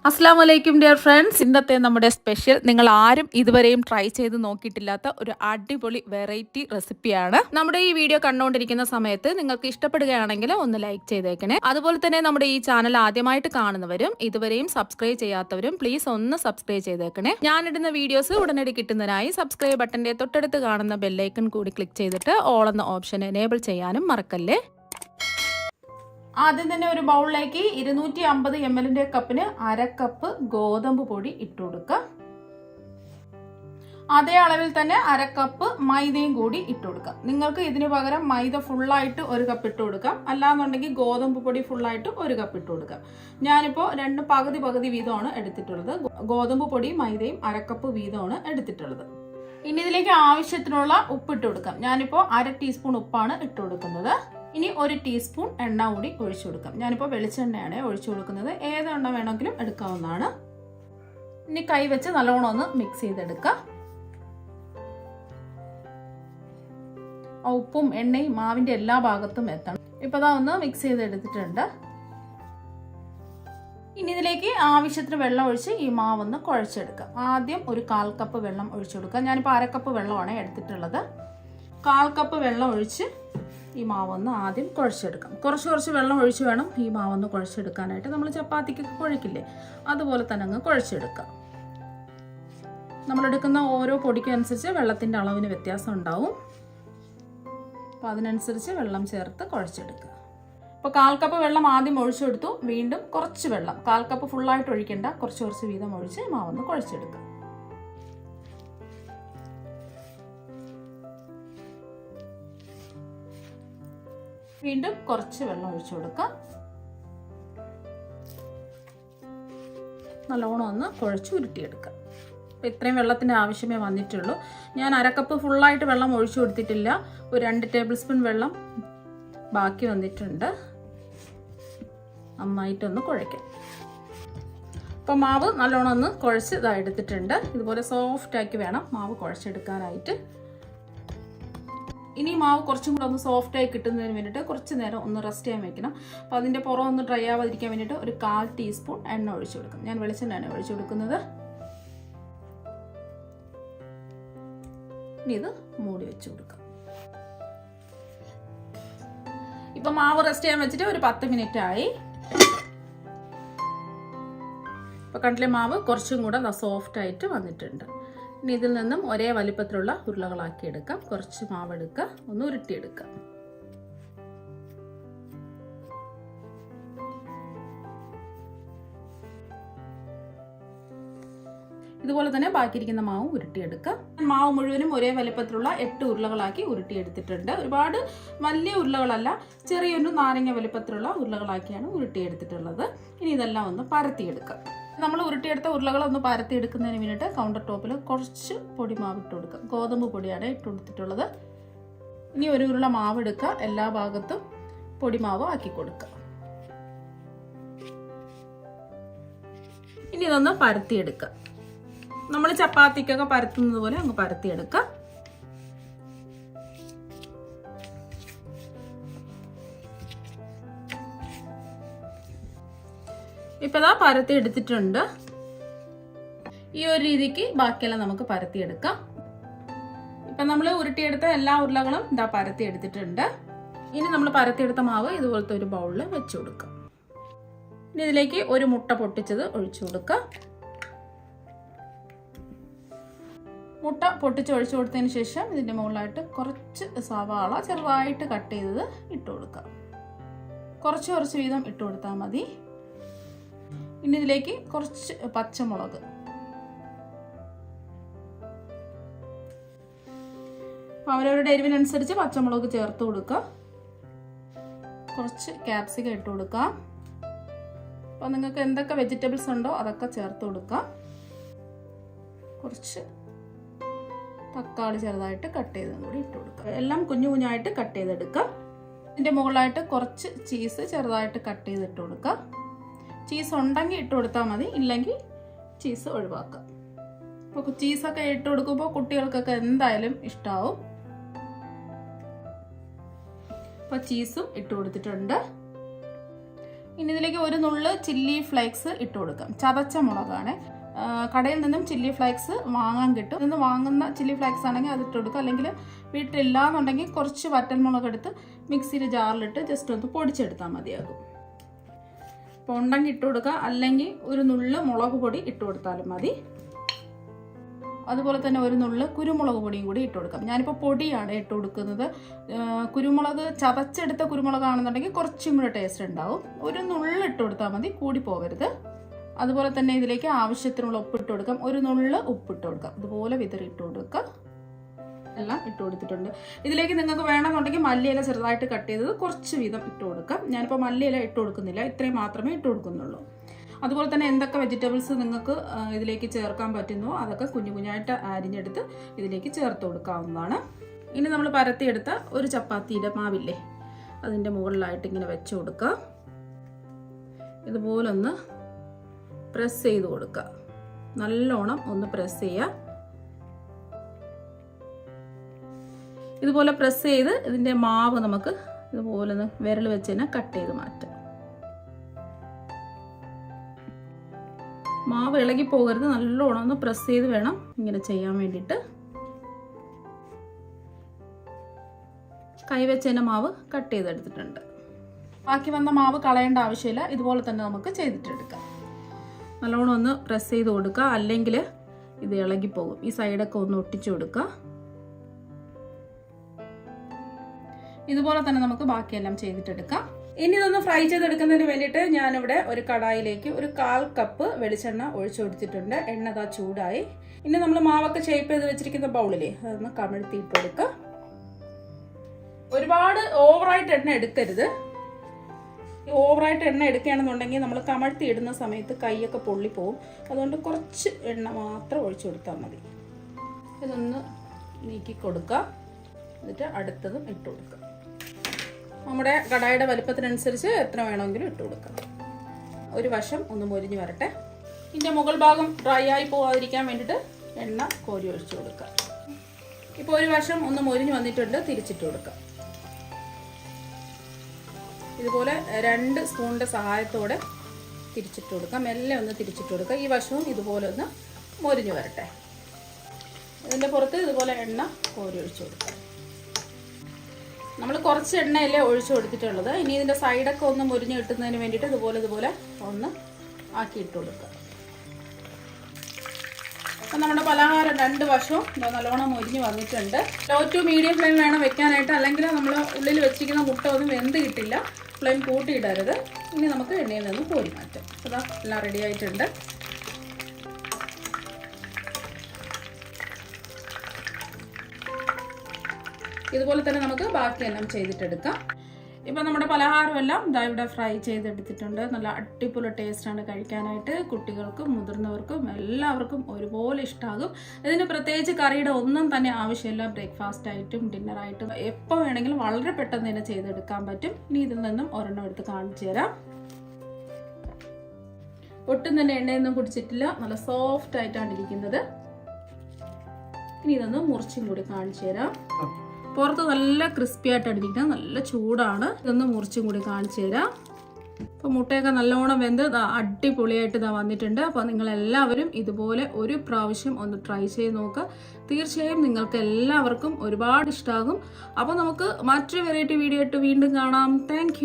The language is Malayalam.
അസ്സാം വലൈക്കും ഡിയർ ഫ്രണ്ട്സ്. ഇന്നത്തെ നമ്മുടെ സ്പെഷ്യൽ നിങ്ങൾ ആരും ഇതുവരെയും ട്രൈ ചെയ്ത് നോക്കിയിട്ടില്ലാത്ത ഒരു അടിപൊളി വെറൈറ്റി റെസിപ്പിയാണ്. നമ്മുടെ ഈ വീഡിയോ കണ്ടുകൊണ്ടിരിക്കുന്ന സമയത്ത് നിങ്ങൾക്ക് ഇഷ്ടപ്പെടുകയാണെങ്കിൽ ഒന്ന് ലൈക്ക് ചെയ്തേക്കണേ. അതുപോലെ തന്നെ നമ്മുടെ ഈ ചാനൽ ആദ്യമായിട്ട് കാണുന്നവരും ഇതുവരെയും സബ്സ്ക്രൈബ് ചെയ്യാത്തവരും പ്ലീസ് ഒന്ന് സബ്സ്ക്രൈബ് ചെയ്തേക്കണേ. ഞാനിടുന്ന വീഡിയോസ് ഉടനടി കിട്ടുന്നതിനായി സബ്സ്ക്രൈബ് ബട്ടന്റെ തൊട്ടടുത്ത് കാണുന്ന ബെല്ലൈക്കൺ കൂടി ക്ലിക്ക് ചെയ്തിട്ട് ഓൾ എന്ന ഓപ്ഷൻ എനേബിൾ ചെയ്യാനും മറക്കല്ലേ. ആദ്യം തന്നെ ഒരു ബൗളിലേക്ക് 250 ml കപ്പിന് അര കപ്പ് ഗോതമ്പ് പൊടി ഇട്ട് കൊടുക്കുക. അതേ അളവിൽ തന്നെ അര കപ്പ് മൈദയും കൂടി ഇട്ട് കൊടുക്കാം. നിങ്ങൾക്ക് ഇതിന് പകരം മൈദ ഫുള്ളായിട്ട് ഒരു കപ്പ് ഇട്ട് കൊടുക്കാം, അല്ലാന്നുണ്ടെങ്കിൽ ഗോതമ്പ് പൊടി ഫുള്ളായിട്ട് ഒരു കപ്പ് ഇട്ട് കൊടുക്കാം. ഞാനിപ്പോൾ രണ്ട് പകുതി വീതമാണ് എടുത്തിട്ടുള്ളത്. ഗോതമ്പ് പൊടി മൈദയും അരക്കപ്പ് വീതമാണ് എടുത്തിട്ടുള്ളത്. ഇനി ഇതിലേക്ക് ആവശ്യത്തിനുള്ള ഉപ്പ് ഇട്ട് കൊടുക്കാം. ഞാനിപ്പോൾ 1/2 ടീസ്പൂൺ ഉപ്പാണ് ഇട്ട് കൊടുക്കുന്നത്. ഇനി 1 ടീസ്പൂൺ എണ്ണ കൂടി ഒഴിച്ചു കൊടുക്കാം. ഞാനിപ്പോൾ വെളിച്ചെണ്ണയാണ് ഒഴിച്ചു കൊടുക്കുന്നത്. ഏത് എണ്ണ വേണമെങ്കിലും എടുക്കാവുന്നതാണ്. ഇനി കൈ വെച്ച് നല്ലോണം ഒന്ന് മിക്സ് ചെയ്തെടുക്കാം. ഉപ്പും എണ്ണയും മാവിന്റെ എല്ലാ ഭാഗത്തും എത്തണം. ഇപ്പൊ ദാ ഒന്ന് മിക്സ് ചെയ്തെടുത്തിട്ടുണ്ട്. ഇനി ഇതിലേക്ക് ആവശ്യത്തിന് വെള്ളം ഒഴിച്ച് ഈ മാവൊന്ന് കുഴച്ചെടുക്കാം. ആദ്യം ഒരു 1/4 കപ്പ് വെള്ളം ഒഴിച്ചു കൊടുക്കാം. ഞാനിപ്പോൾ അര കപ്പ് വെള്ളമാണ് എടുത്തിട്ടുള്ളത്. 1/4 കപ്പ് വെള്ളം ഒഴിച്ച് ഈ മാവൊന്ന് ആദ്യം കുഴച്ചെടുക്കാം. കുറച്ച് വെള്ളം ഒഴിച്ച് വേണം ഈ മാവൊന്ന് കുഴച്ചെടുക്കാനായിട്ട്. നമ്മൾ ചപ്പാത്തിക്ക് കുഴക്കില്ലേ, അതുപോലെ തന്നെ അങ്ങ് കുഴച്ചെടുക്കാം. നമ്മളെടുക്കുന്ന ഓരോ പൊടിക്കും അനുസരിച്ച് വെള്ളത്തിൻ്റെ അളവിന് വ്യത്യാസം ഉണ്ടാവും. അപ്പോൾ അതിനനുസരിച്ച് വെള്ളം ചേർത്ത് കുഴച്ചെടുക്കുക. ഇപ്പോൾ 1/4 കപ്പ് വെള്ളം ആദ്യം ഒഴിച്ചെടുത്തു. വീണ്ടും കുറച്ച് വെള്ളം, 1/4 കപ്പ് ഫുള്ളായിട്ട് ഒഴിക്കേണ്ട, കുറച്ച് വീതം ഒഴിച്ച് മാവൊന്ന് കുഴച്ചെടുക്കുക. വീണ്ടും കുറച്ച് വെള്ളം ഒഴിച്ചു കൊടുക്കാം. നല്ലോണം ഒന്ന് കുഴച്ച് ഉരുട്ടിയെടുക്കാം. അപ്പോൾ ഇത്രയും വെള്ളത്തിൻ്റെ ആവശ്യമേ വന്നിട്ടുള്ളൂ. ഞാൻ അര കപ്പ് ഫുള്ളായിട്ട് വെള്ളം ഒഴിച്ചു കൊടുത്തിട്ടില്ല. ഒരു 2 ടേബിൾ സ്പൂൺ വെള്ളം ബാക്കി വന്നിട്ടുണ്ട്. നന്നായിട്ടൊന്ന് കുഴയ്ക്കാം. അപ്പോൾ മാവ് നല്ലോണം ഒന്ന് കുഴച്ച് എടുത്തിട്ടുണ്ട്. ഇതുപോലെ സോഫ്റ്റാക്കി വേണം മാവ് കുഴച്ചെടുക്കാനായിട്ട്. ഇനി മാവ് കുറച്ചും കൂടെ ഒന്ന് സോഫ്റ്റായി കിട്ടുന്നതിന് വേണ്ടിയിട്ട് കുറച്ച് നേരം ഒന്ന് റെസ്റ്റ് ചെയ്യാൻ വെക്കണം. അപ്പോൾ അതിൻ്റെ പുറം ഒന്ന് ഡ്രൈ ആവാതിരിക്കാൻ വേണ്ടിയിട്ട് ഒരു 1/4 ടീസ്പൂൺ എണ്ണ ഒഴിച്ചു കൊടുക്കും. ഞാൻ വെളിച്ചെണ്ണയാണ് ഒഴിച്ചു കൊടുക്കുന്നത്. ഇനി ഇത് മൂടി വെച്ച് കൊടുക്കാം. ഇപ്പം മാവ് റെസ്റ്റ് ചെയ്യാൻ വെച്ചിട്ട് ഒരു 10 മിനിറ്റ് ആയി. ഇപ്പം കണ്ടിലെ മാവ് കുറച്ചും കൂടെ സോഫ്റ്റ് ആയിട്ട് വന്നിട്ടുണ്ട്. ഇനി ഇതിൽ നിന്നും ഒരേ വലിപ്പത്തിലുള്ള ഉരുളകളാക്കി എടുക്കാം. കുറച്ച് മാവ് എടുക്കുക, ഒന്ന് ഉരുട്ടിയെടുക്കാം. ഇതുപോലെ തന്നെ ബാക്കിയിരിക്കുന്ന മാവും ഉരുട്ടിയെടുക്കാം. മാവ് മുഴുവനും ഒരേ വലിപ്പത്തിലുള്ള 8 ഉരുളകളാക്കി ഉരുട്ടിയെടുത്തിട്ടുണ്ട്. ഒരുപാട് വലിയ ഉരുളകളല്ല, ചെറിയൊരു നാരങ്ങ വലിപ്പത്തിലുള്ള ഉരുളകളാക്കിയാണ് ഉരുട്ടിയെടുത്തിട്ടുള്ളത്. ഇനി ഇതെല്ലാം ഒന്ന് പരത്തിയെടുക്കാം. നമ്മൾ ഉരുട്ടിയെടുത്ത ഉരുളകളൊന്ന് പരത്തിയെടുക്കുന്നതിന് വേണ്ടിയിട്ട് കൗണ്ടർ ടോപ്പിൽ കുറച്ച് പൊടി മാവ് ഇട്ട് കൊടുക്കുക. ഗോതമ്പ് പൊടിയാണ് ഇട്ട് കൊടുത്തിട്ടുള്ളത്. ഇനി ഒരു ഉരുള മാവ് എടുക്കുക, എല്ലാ ഭാഗത്തും പൊടിമാവ് ആക്കി കൊടുക്കുക. ഇനി ഇതൊന്ന് പരത്തിയെടുക്കുക. നമ്മൾ ചപ്പാത്തിക്കൊക്കെ പരത്തുന്നത് പോലെ അങ്ങ് പരത്തിയെടുക്കുക. ഇപ്പൊ ഇതാ പരത്തി എടുത്തിട്ടുണ്ട്. ഈ ഒരു രീതിക്ക് ബാക്കിയെല്ലാം നമുക്ക് പരത്തിയെടുക്കാം. ഇപ്പൊ നമ്മൾ ഉരുട്ടിയെടുത്ത എല്ലാ ഉരുളകളും ഇതാ പരത്തി എടുത്തിട്ടുണ്ട്. ഇനി നമ്മൾ പരത്തിയെടുത്ത മാവ് ഇതുപോലത്തെ ഒരു ബൗളിൽ വെച്ചു കൊടുക്കാം. ഇനി ഇതിലേക്ക് ഒരു മുട്ട പൊട്ടിച്ചത് ഒഴിച്ചു കൊടുക്കാം. മുട്ട പൊട്ടിച്ച് ഒഴിച്ചു കൊടുത്തതിന് ശേഷം ഇതിന്റെ മുകളിലായിട്ട് കുറച്ച് സവാള ചെറുതായിട്ട് കട്ട് ചെയ്തത് ഇട്ട് കൊടുക്കാം. കുറച്ച് വീതം ഇട്ട് കൊടുത്താൽ മതി. ഇനി ഇതിലേക്ക് കുറച്ച് പച്ചമുളക്, അവരവരുടെ എരിവിനനുസരിച്ച് പച്ചമുളക് ചേർത്ത് കൊടുക്കുക. കുറച്ച് ക്യാപ്സിക്കം ഇട്ട് കൊടുക്കുക. അപ്പോൾ നിങ്ങൾക്ക് എന്തൊക്കെ വെജിറ്റബിൾസ് ഉണ്ടോ അതൊക്കെ ചേർത്ത് കൊടുക്കുക. കുറച്ച് തക്കാളി ചെറുതായിട്ട് കട്ട് ചെയ്തും കൂടി ഇട്ട് കൊടുക്കുക. എല്ലാം കുഞ്ഞായിട്ട് കട്ട് ചെയ്തെടുക്കുക. ഇതിൻ്റെ മുകളിലായിട്ട് കുറച്ച് ചീസ് ചെറുതായിട്ട് കട്ട് ചെയ്തിട്ട് കൊടുക്കുക. ചീസ് ഉണ്ടെങ്കിൽ ഇട്ട് കൊടുത്താൽ മതി, ഇല്ലെങ്കിൽ ചീസ് ഒഴിവാക്കാം. അപ്പോൾ ചീസൊക്കെ ഇട്ട് കൊടുക്കുമ്പോൾ കുട്ടികൾക്കൊക്കെ എന്തായാലും ഇഷ്ടമാവും. അപ്പോൾ ചീസും ഇട്ട് കൊടുത്തിട്ടുണ്ട്. ഇനി ഇതിലേക്ക് ഒരു നുള്ള് ചില്ലി ഫ്ലേക്സ് ഇട്ട് കൊടുക്കാം. ചതച്ച മുളകാണ്. കടയിൽ നിന്നും ചില്ലി ഫ്ലേക്സ് വാങ്ങാൻ കിട്ടും. ഇന്ന് വാങ്ങുന്ന ചില്ലി ഫ്ലേക്സ് ആണെങ്കിൽ അത് ഇട്ട് കൊടുക്കുക. അല്ലെങ്കിൽ വീട്ടിലില്ല എന്നുണ്ടെങ്കിൽ കുറച്ച് വറ്റൽമുളക് എടുത്ത് മിക്സിയിൽ ജാറിലിട്ട് ജസ്റ്റ് ഒന്ന് പൊടിച്ചെടുത്താൽ മതിയാകും. അപ്പോൾ ഉണ്ടെങ്കിൽ ഇട്ട് കൊടുക്കുക, അല്ലെങ്കിൽ ഒരു നുള്ള് മുളക് പൊടി ഇട്ട് കൊടുത്താലും മതി. അതുപോലെ തന്നെ ഒരു നുള്ള് കുരുമുളക് പൊടിയും കൂടി ഇട്ട് കൊടുക്കാം. ഞാനിപ്പോൾ പൊടിയാണ് ഇട്ട് കൊടുക്കുന്നത്. കുരുമുളക് ചതച്ചെടുത്ത കുരുമുളകാണെന്നുണ്ടെങ്കിൽ കുറച്ചും കൂടെ ടേസ്റ്റ് ഉണ്ടാവും. ഒരു നുള്ള് ഇട്ട് കൊടുത്താൽ മതി, കൂടി പോകരുത്. അതുപോലെ തന്നെ ഇതിലേക്ക് ആവശ്യത്തിനുള്ള ഉപ്പിട്ട് കൊടുക്കാം. ഒരു നുള്ള് ഉപ്പിട്ട് കൊടുക്കാം. ഇതുപോലെ വിതറി ഇട്ട് കൊടുക്കുക. എല്ലാം ഇട്ട് കൊടുത്തിട്ടുണ്ട്. ഇതിലേക്ക് നിങ്ങൾക്ക് വേണമെന്നുണ്ടെങ്കിൽ മല്ലിയില ചെറുതായിട്ട് കട്ട് ചെയ്തത് കുറച്ച് വീതം ഇട്ട് കൊടുക്കാം. ഞാനിപ്പോൾ മല്ലിയില ഇട്ട് കൊടുക്കുന്നില്ല, ഇത്രയും മാത്രമേ ഇട്ട് കൊടുക്കുന്നുള്ളൂ. അതുപോലെ തന്നെ എന്തൊക്കെ വെജിറ്റബിൾസ് നിങ്ങൾക്ക് ഇതിലേക്ക് ചേർക്കാൻ പറ്റുന്നോ അതൊക്കെ കുഞ്ഞു കുഞ്ഞായിട്ട് അരിഞ്ഞെടുത്ത് ഇതിലേക്ക് ചേർത്ത് കൊടുക്കാവുന്നതാണ്. ഇനി നമ്മൾ പരത്തിയെടുത്ത ഒരു ചപ്പാത്തിയുടെ മാവില്ലേ, അതിൻ്റെ മുകളിലായിട്ട് ഇങ്ങനെ വെച്ച് കൊടുക്കുക. ഇതുപോലെ ഒന്ന് പ്രസ് ചെയ്ത് കൊടുക്കുക. നല്ലോണം ഒന്ന് പ്രസ് ചെയ്യുക. ഇതുപോലെ പ്രസ് ചെയ്ത് ഇതിൻ്റെ മാവ് നമുക്ക് ഇതുപോലെ ഒന്ന് വിരൽ വെച്ച് തന്നെ കട്ട് ചെയ്ത് മാറ്റാം. മാവ് ഇളകി പോകരുത്, നല്ലോണം ഒന്ന് പ്രസ് ചെയ്ത് വേണം ഇങ്ങനെ ചെയ്യാൻ വേണ്ടിയിട്ട്. കൈവച്ച് തന്നെ മാവ് കട്ട് ചെയ്തെടുത്തിട്ടുണ്ട്. ബാക്കി വന്ന മാവ് കളയേണ്ട ആവശ്യമില്ല, ഇതുപോലെ തന്നെ നമുക്ക് ചെയ്തിട്ടെടുക്കാം. നല്ലോണം ഒന്ന് പ്രസ് ചെയ്ത് കൊടുക്കുക, അല്ലെങ്കിൽ ഇത് ഇളകിപ്പോകും. ഈ സൈഡൊക്കെ ഒന്ന് ഒട്ടിച്ചു കൊടുക്കുക. ഇതുപോലെ തന്നെ നമുക്ക് ബാക്കിയെല്ലാം ചെയ്തിട്ടെടുക്കാം. ഇനി ഇതൊന്ന് ഫ്രൈ ചെയ്തെടുക്കുന്നതിന് വേണ്ടിയിട്ട് ഞാനിവിടെ ഒരു കടായിലേക്ക് ഒരു 1/4 കപ്പ് വെളിച്ചെണ്ണ ഒഴിച്ചു കൊടുത്തിട്ടുണ്ട്. എണ്ണ ദാ ചൂടായി. ഇനി നമ്മൾ മാവൊക്കെ ഷേപ്പ് ചെയ്ത് വെച്ചിരിക്കുന്ന ബൗളിലെ അതൊന്ന് കമിഴ്ത്തിയിട്ട് കൊടുക്കുക. ഒരുപാട് ഓവറായിട്ട് എണ്ണ എടുക്കരുത്. ഓവറായിട്ട് എണ്ണ എടുക്കുകയാണെന്നുണ്ടെങ്കിൽ നമ്മൾ കമഴ്ത്തി ഇടുന്ന സമയത്ത് കൈയൊക്കെ പൊള്ളിപ്പോവും. അതുകൊണ്ട് കുറച്ച് എണ്ണ മാത്രം ഒഴിച്ചു കൊടുത്താൽ മതി. ഇതൊന്ന് നീക്കി കൊടുക്കുക. എന്നിട്ട് അടുത്തതും ഇട്ട് കൊടുക്കുക. നമ്മുടെ കടായിയുടെ വലുപ്പത്തിനനുസരിച്ച് എത്ര വേണമെങ്കിലും ഇട്ട് കൊടുക്കാം. ഒരു വശം ഒന്ന് മൊരിഞ്ഞ് വരട്ടെ. ഇതിൻ്റെ മുകൾ ഭാഗം ഡ്രൈ ആയി പോകാതിരിക്കാൻ വേണ്ടിയിട്ട് എണ്ണ കോരി ഒഴിച്ചു കൊടുക്കുക. ഇപ്പോൾ ഒരു വശം ഒന്ന് മൊരിഞ്ഞ് വന്നിട്ടുണ്ട്, തിരിച്ചിട്ട് കൊടുക്കുക. ഇതുപോലെ 2 സ്പൂണിൻ്റെ സഹായത്തോടെ തിരിച്ചിട്ട് കൊടുക്കാം. മെല്ലെ ഒന്ന് തിരിച്ചിട്ട് കൊടുക്കുക. ഈ വശവും ഇതുപോലെ ഒന്ന് മൊരിഞ്ഞ് വരട്ടെ. ഇതിൻ്റെ പുറത്ത് ഇതുപോലെ എണ്ണ കോരി ഒഴിച്ചു കൊടുക്കുക. നമ്മൾ കുറച്ച് എണ്ണയല്ലേ ഒഴിച്ചു കൊടുത്തിട്ടുള്ളത്. ഇനി ഇതിൻ്റെ സൈഡൊക്കെ ഒന്ന് മുരിഞ്ഞ് കിട്ടുന്നതിന് വേണ്ടിയിട്ട് ഇതുപോലെ ഒന്ന് ആക്കിയിട്ട് കൊടുക്കുക. അപ്പം നമ്മുടെ പലഹാരം 2 വശവും നല്ലോണം മുരിഞ്ഞ് വന്നിട്ടുണ്ട്. ലോ ടു മീഡിയം ഫ്ലെയിം വേണം വെക്കാനായിട്ട്, അല്ലെങ്കിൽ നമ്മൾ ഉള്ളിൽ വെച്ചിരിക്കുന്ന മുട്ട ഒന്നും വെന്ത് കിട്ടില്ല. ഫ്ലെയിം കൂട്ടിയിടരുത്. ഇനി നമുക്ക് എണ്ണയിൽ നിന്ന് കോരി മാറ്റാം. അതാ എല്ലാം റെഡി ആയിട്ടുണ്ട്. ഇതുപോലെ തന്നെ നമുക്ക് ബാക്കിയെല്ലാം ചെയ്തിട്ടെടുക്കാം. ഇപ്പം നമ്മുടെ പലഹാരമെല്ലാം ഇവിടെ ഫ്രൈ ചെയ്തെടുത്തിട്ടുണ്ട്. നല്ല അടിപൊളി ടേസ്റ്റാണ് കഴിക്കാനായിട്ട്. കുട്ടികൾക്കും മുതിർന്നവർക്കും എല്ലാവർക്കും ഒരുപോലെ ഇഷ്ടമാകും. ഇതിന് പ്രത്യേകിച്ച് കറിയുടെ ഒന്നും തന്നെ ആവശ്യമില്ല. ബ്രേക്ക്ഫാസ്റ്റ് ആയിട്ടും ഡിന്നറായിട്ടും എപ്പോൾ വേണമെങ്കിലും വളരെ പെട്ടെന്ന് തന്നെ ചെയ്തെടുക്കാൻ പറ്റും. ഇനി ഇതിൽ നിന്നും ഒരെണ്ണം എടുത്ത് കാണിച്ചു തരാം. ഒട്ടും തന്നെ എണ്ണയൊന്നും കുടിച്ചിട്ടില്ല, നല്ല സോഫ്റ്റ് ആയിട്ടാണ് ഇരിക്കുന്നത്. ഇനി ഇതൊന്ന് മുറിച്ചും കൂടി കാണിച്ചു തരാം. പുറത്ത് നല്ല ക്രിസ്പി ആയിട്ടാണ് ഇരിക്കുന്നത്, നല്ല ചൂടാണ്. ഇതൊന്ന് മുറിച്ചും കൂടി കാണിച്ചു തരാം. അപ്പോൾ മുട്ടയൊക്കെ നല്ലോണം വെന്ത് അടിപൊളിയായിട്ട് വന്നിട്ടുണ്ട്. അപ്പോൾ നിങ്ങളെല്ലാവരും ഇതുപോലെ ഒരു പ്രാവശ്യം ഒന്ന് ട്രൈ ചെയ്ത് നോക്കുക. തീർച്ചയായും നിങ്ങൾക്ക് എല്ലാവർക്കും ഒരുപാട് ഇഷ്ടമാകും. അപ്പോൾ നമുക്ക് മറ്റൊരു വെറൈറ്റി വീഡിയോ ആയിട്ട് വീണ്ടും കാണാം. താങ്ക്